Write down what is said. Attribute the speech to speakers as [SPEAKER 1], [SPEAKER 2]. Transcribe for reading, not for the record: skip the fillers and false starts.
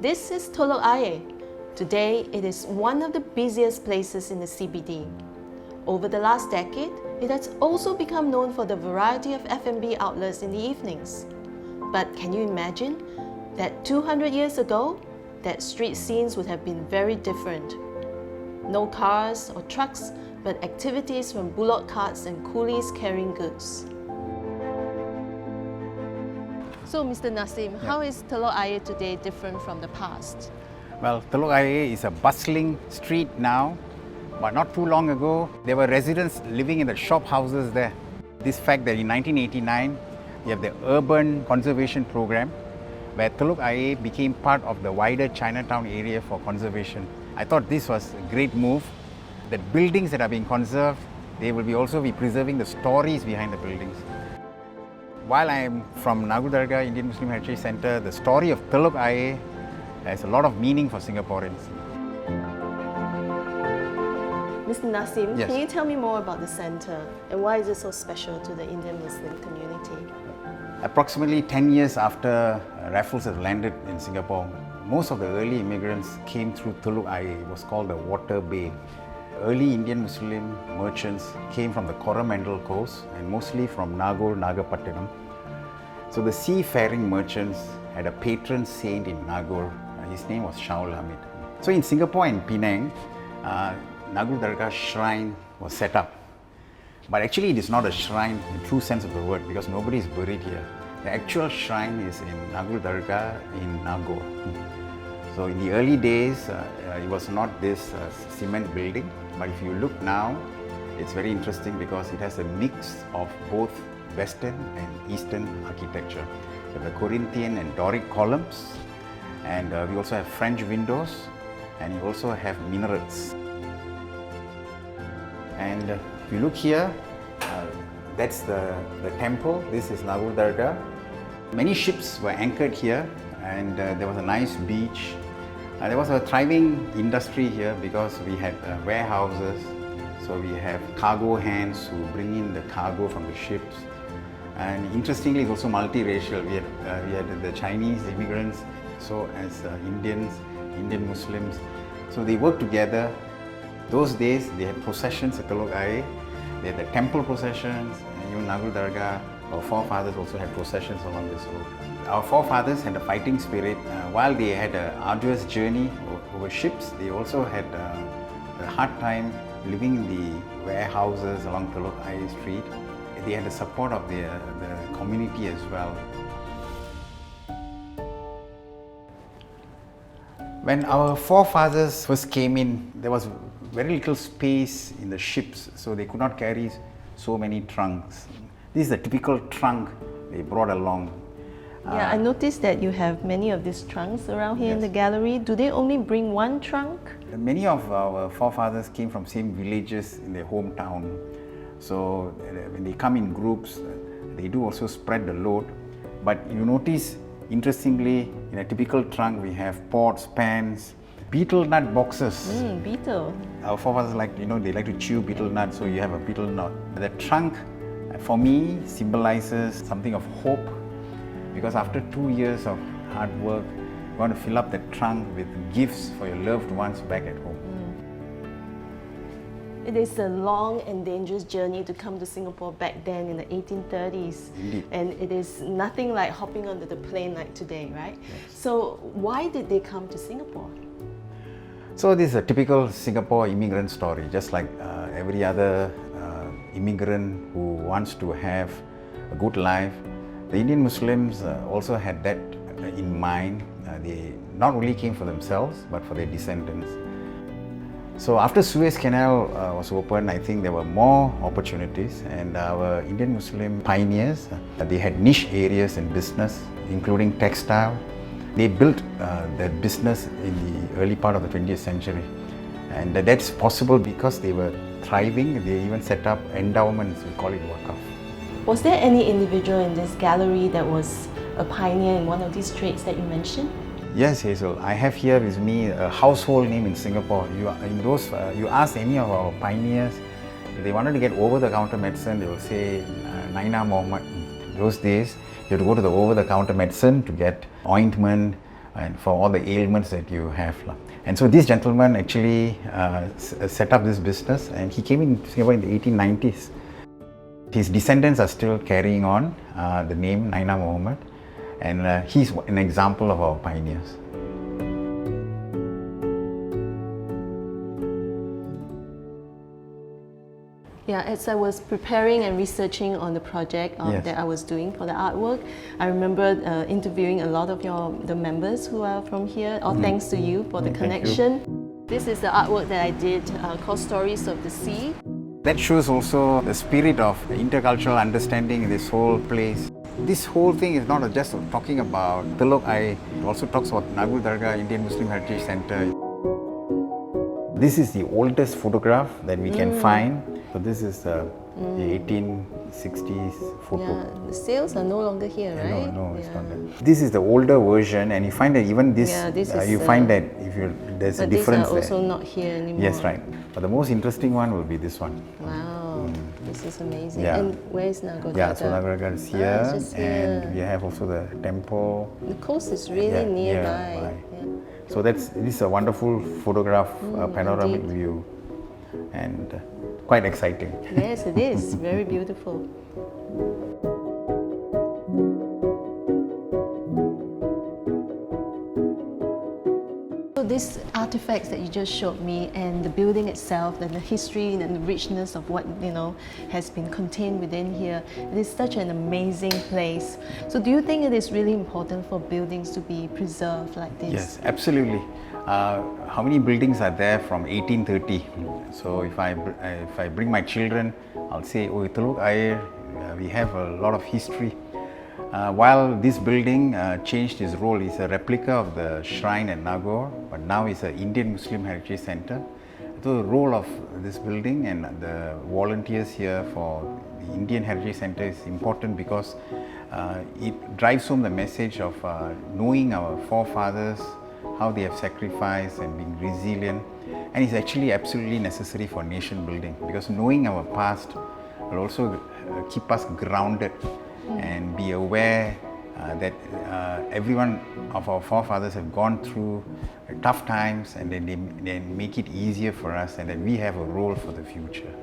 [SPEAKER 1] This is Telok Ayer. Today, it is one of the busiest places in the CBD. Over the last decade, it has also become known for the variety of F&B outlets in the evenings. But can you imagine that 200 years ago, that street scenes would have been very different? No cars or trucks, but activities from bullock carts and coolies carrying goods. So, Mr. Nasim, how is Telok Ayer today different from the past?
[SPEAKER 2] Well, Telok Ayer is a bustling street now, but not too long ago, there were residents living in the shop houses there. This fact that in 1989, we have the Urban Conservation Program, where Telok Ayer became part of the wider Chinatown area for conservation. I thought this was a great move. The buildings that are being conserved, they will also be preserving the stories behind the buildings. While I am from Nagore Dargah Indian Muslim Heritage Center, the story of Telok Ayer has a lot of meaning for Singaporeans.
[SPEAKER 1] Mr. Nasim,
[SPEAKER 2] Yes.
[SPEAKER 1] can you tell me more about the center and why is it so special to the Indian Muslim community?
[SPEAKER 2] Approximately 10 years after Raffles has landed in Singapore, most of the early immigrants came through Telok Ayer. It was called the Water Bay. Early Indian Muslim merchants came from the Coromandel coast and mostly from Nagore, Nagapattinam. So the seafaring merchants had a patron saint in Nagore. His name was Shaul Hamid. So in Singapore and Penang, Nagore Dargah shrine was set up. But actually it is not a shrine in the true sense of the word because nobody is buried here. The actual shrine is in Nagore Dargah in Nagore. So in the early days, it was not this cement building, but if you look now, it's very interesting because it has a mix of both Western and Eastern architecture. We have the Corinthian and Doric columns, and we also have French windows, and you also have minarets. And if you look here, that's the temple. This is Nagore Dargah. Many ships were anchored here, and there was a nice beach. There was a thriving industry here because we had warehouses. So we have cargo hands who bring in the cargo from the ships. And interestingly, it's also multiracial. We had the Chinese immigrants, so as Indians, Indian Muslims. So they worked together. Those days, they had processions at Telok Ayer. They had the temple processions, and even Nagore Dargah. Our forefathers also had processions along this road. Our forefathers had a fighting spirit. While they had an arduous journey over ships, they also had a hard time living in the warehouses along Telok Ayer Street. They had the support of the community as well. When our forefathers first came in, there was very little space in the ships, so they could not carry so many trunks. This is a typical trunk they brought along.
[SPEAKER 1] Yeah, I noticed that you have many of these trunks around here in the gallery. Do they only bring one trunk?
[SPEAKER 2] Many of our forefathers came from same villages in their hometown. So when they come in groups, they do also spread the load. But you notice, interestingly, in a typical trunk, we have pots, pans, betel nut boxes.
[SPEAKER 1] Betel.
[SPEAKER 2] Our forefathers they like to chew betel nut, so you have a betel nut. The trunk, for me, symbolizes something of hope. Because after 2 years of hard work, you want to fill up the trunk with gifts for your loved ones back at home.
[SPEAKER 1] It is a long and dangerous journey to come to Singapore back then in the 1830s.
[SPEAKER 2] Indeed.
[SPEAKER 1] And it is nothing like hopping onto the plane like today, right?
[SPEAKER 2] Yes.
[SPEAKER 1] So why did they come to Singapore?
[SPEAKER 2] So this is a typical Singapore immigrant story, just like every other immigrant who wants to have a good life. The Indian Muslims also had that in mind. They not only came for themselves, but for their descendants. So after Suez Canal was opened, I think there were more opportunities, and our Indian Muslim pioneers, they had niche areas in business, including textile. They built their business in the early part of the 20th century. And that's possible because they were thriving. They even set up endowments, we call it wakaf.
[SPEAKER 1] Was there any individual in this gallery that was a pioneer in one of these trades that you mentioned?
[SPEAKER 2] Yes, Hazel. I have here with me a household name in Singapore. You ask any of our pioneers, if they wanted to get over-the-counter medicine, they will say Naina Mohammed. Those days, you have to go to the over-the-counter medicine to get ointment, and for all the ailments that you have. And so this gentleman actually set up this business, and he came in Singapore in the 1890s. His descendants are still carrying on the name Naina Mohammed, and he's an example of our pioneers.
[SPEAKER 1] Yeah, as I was preparing and researching on the project that I was doing for the artwork, I remember interviewing a lot of the members who are from here, all thanks to you for the connection. This is the artwork that I did called Stories of the Sea.
[SPEAKER 2] That shows also the spirit of intercultural understanding in this whole place. This whole thing is not just talking about Telok Ayer, it also talks about Nagore Dargah Indian Muslim Heritage Center. This is the oldest photograph that we can find. So this is the 1860s photo.
[SPEAKER 1] Yeah, the sails are no longer here, right?
[SPEAKER 2] No, it's not there. This is the older version, and you find that even this, you find that there's a difference there.
[SPEAKER 1] These are also not here anymore.
[SPEAKER 2] Yes, right. But the most interesting one will be this one.
[SPEAKER 1] Wow, this is amazing.
[SPEAKER 2] Yeah.
[SPEAKER 1] And where is Nagore?
[SPEAKER 2] Yeah, so Nagore is here, and we have also the temple.
[SPEAKER 1] The coast is really nearby.
[SPEAKER 2] So this is a wonderful photograph, panoramic view, and quite exciting.
[SPEAKER 1] Yes, it is. Very beautiful. So these artifacts that you just showed me, and the building itself, and the history and the richness of what has been contained within here, it is such an amazing place. So do you think it is really important for buildings to be preserved like this?
[SPEAKER 2] Yes, absolutely. How many buildings are there from 1830? So if I bring my children, I'll say, oh, Telok Ayer, we have a lot of history. While this building changed its role, it's a replica of the shrine at Nagore, but now it's an Indian Muslim Heritage Center. So the role of this building and the volunteers here for the Indian Heritage Center is important because it drives home the message of knowing our forefathers, how they have sacrificed and been resilient, and it's actually absolutely necessary for nation building, because knowing our past will also keep us grounded and be aware that every one of our forefathers have gone through tough times, and then they make it easier for us, and that we have a role for the future.